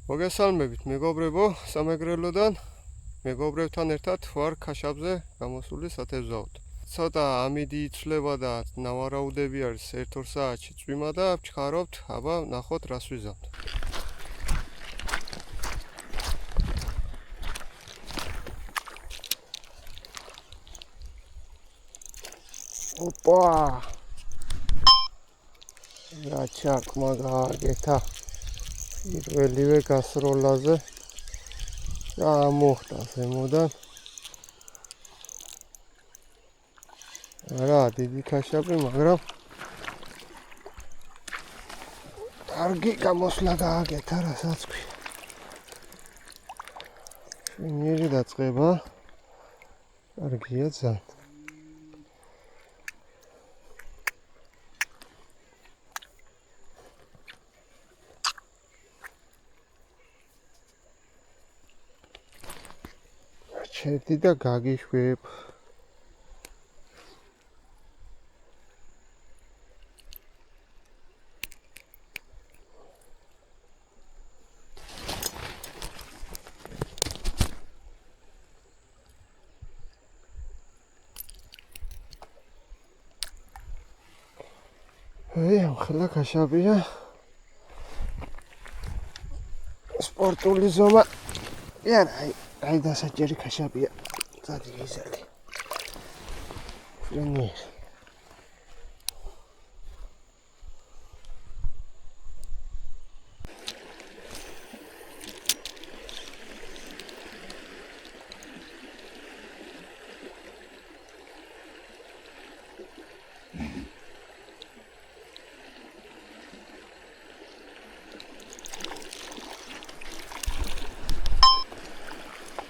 მოგესალმებით მეგობრებო, სამეგრელოდან. მეგობრებთან ერთად ვარ ქაშაბზე გამოსული სათევზაოდ. ცოტა ამინდი იცვლება და ნავარაუდები არის 1-2 საათში წვიმა და ვჩქარობთ, აბა ნახოთ რას ვიზამთ. ოპა! რა ჩაკმა გააკეთა. პირველივე გასროლაზე რა მოხდა ზემოდან. რა დიდი ქაშაპი, მაგრამ კარგი გამოსვლა გააკეთა, რასაც ქვი. შვინიერი დაწყება. კარგია ძალიან. ჩერდი და გაგიშვებ. ახლა ქაშაპია. სპორტული ზომა. აი დასაჭერი ქაშაპია. ძალიან გიზარდი. შვენიერი.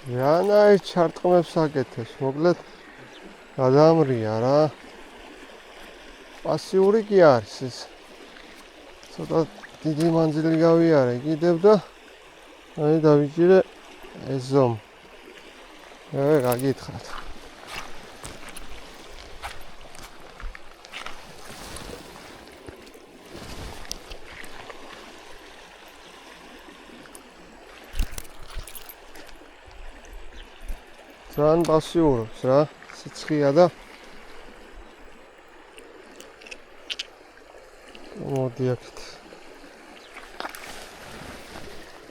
რანაირ ჩარტყმებს აკეთებს, მოკლედ გადამრია რა. პასიური კი არის ეს. ცოტა დიდი მანძილი გავიარე კიდევ და აი დავიჭირე ეს ზომა. გაგითხრათ. ძალიან პასიურობს რა, სიცხეა და მოდი აქეთ.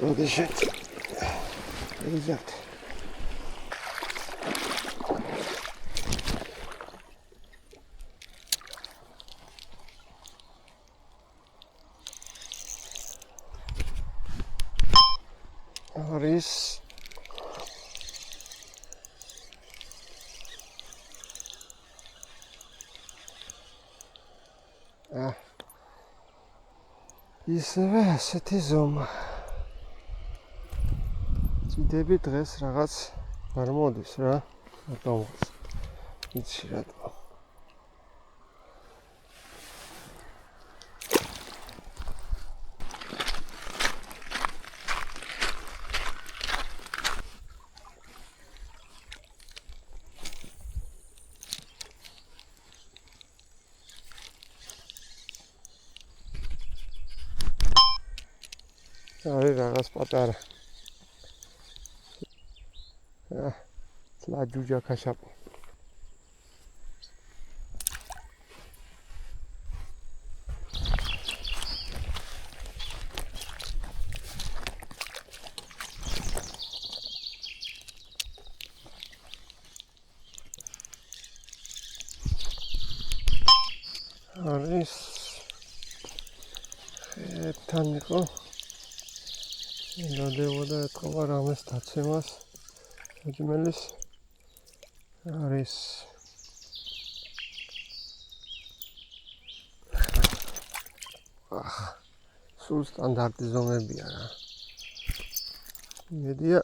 ოდიშეთ. იზართ. არის ისევე ასეთი ზომა. წიდები დღეს რაღაც არ მოდის რა. რატომ? იცი რატომ? არის რაღაც პატარა. ლაჯუჯა ქაშაპი. არის ერთთან იყო. გადადებოდა ეთქობა რამეს დაცემას. საჭმელის არის სულ სტანდარტი ზომებია რა. მედია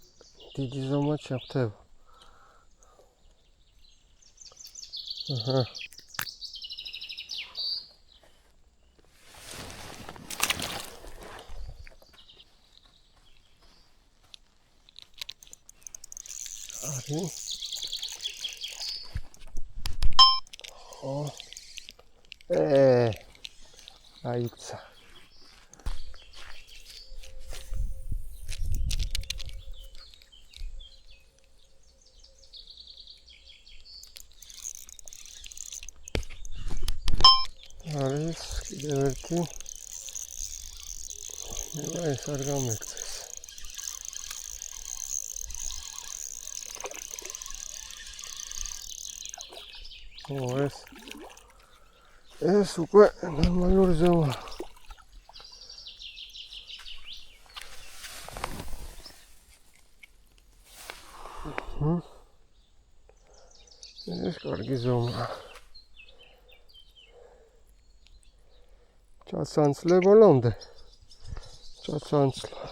დიდი ზომა შეხვდება. არის აიცა კიდევ ერთი. ეს არ გამექცეს. ეს უკვე ნორმალური ზომა. ეს კარგი ზომა. ჩასანცლე ბოლომდე. ჩასანცლა.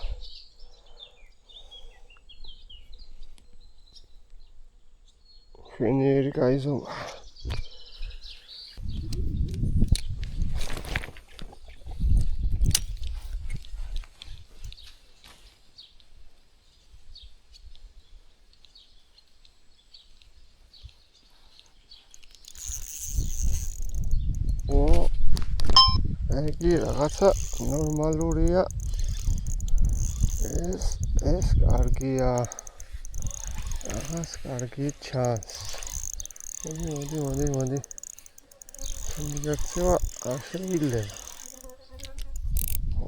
ფინიერი კაი ზომა. იგი რაღაცა ნორმალურია. ეს კარგია. რაღაც კარგი ჩანს. მოდი. შემიგაქცევა არ შეიძლება.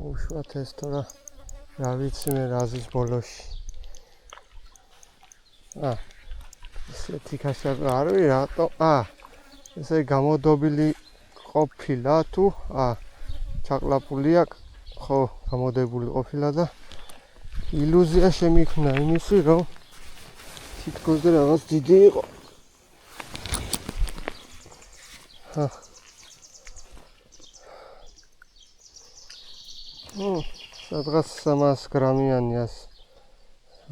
უშუალოდ ეს თორა რა ვიცი მე რაზის ბოლოში. ესეთი ქაშაკა არ ვი რატო? ესე გამოდობილი ყოფილა თუ ჩაკლაპულია, ხო, გამოდებული ყოფილა და ილუზია შემიქმნა იმისი, რომ თითქოს რაღაც დიდი იყო. სადღაც 300 გრამიანი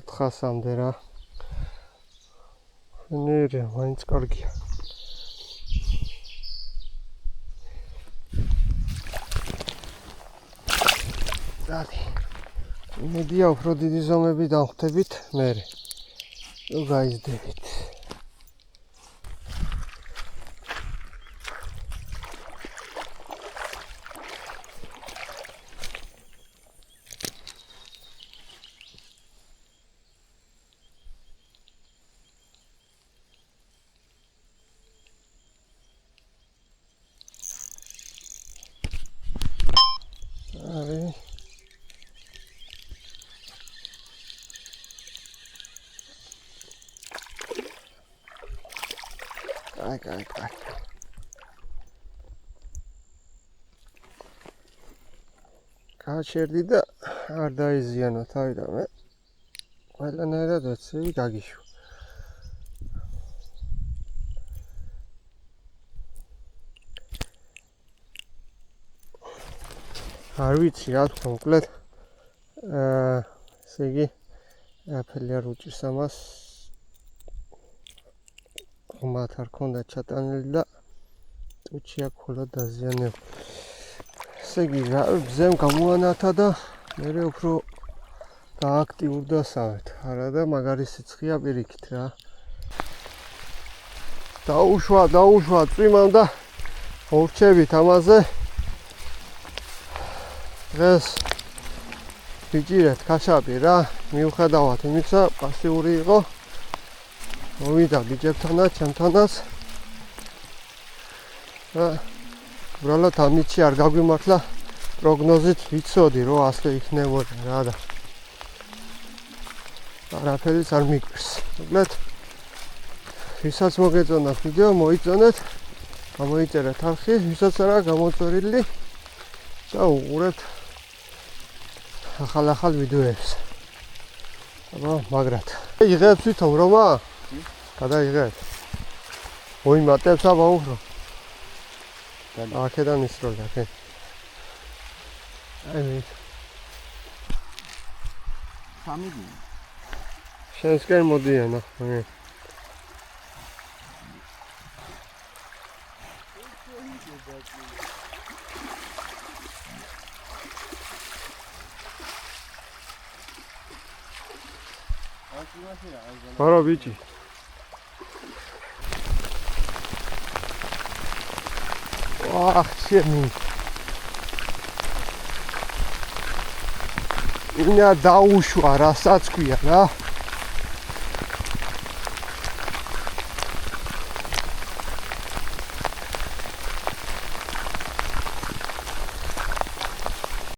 400-მდე რა. ნერე, მაინც კარგია. იმედია უფრო დიდი ზომები დავხვდებით მერე. გაიზრდებით. Კაი. გაჩერდი და არ დაიზიანო თავიდანვე. ყველანაირად ეცები გაგიშვა. არ ვიცი რა თქმა უკლედ. ესე იგი აფელი არ უჭირს ამას. მათ არ ქონდა ჩატანილი და წუჩი აქ ხოლო დაზიანებული. ესე იგი ბზემ გამოანათა და მერე უფრო გააქტიურდა სავეთ. არა და მაგარი სიცხეა პირიქით რა. დაუშვა წვიმამ და მოვრჩებით ამაზე. დღეს ვიჭირეთ ქაშაპი რა. მიუხედავად იმისა, პასიური იყო. მოვიდა ბიჭებთანაც, ჩემთანაც. უბრალოდ ამით არ გაგვიმართლა პროგნოზით ვიცოდი რომ ასე იქნებოდა რა და არაფერიც არ მიგვირს. მოკლედ ვისაც მოგეწონა ვიდეო მოიწონეთ, გამოიწერეთ არხი, ვისაც არა გამოწერილი და უყურებთ ახალ ვიდეოებს. მაგრად. იღებს თვითონ რომა? გადაიღეთ. მოიმატებს აბა უფრო. აქედან ისროლდა, კი. აი. სამიგი. შენსკენ მოდიან, ახლა. არა ბიჭი. შენი. ინა დაუშვა, რასაც ქვია რა.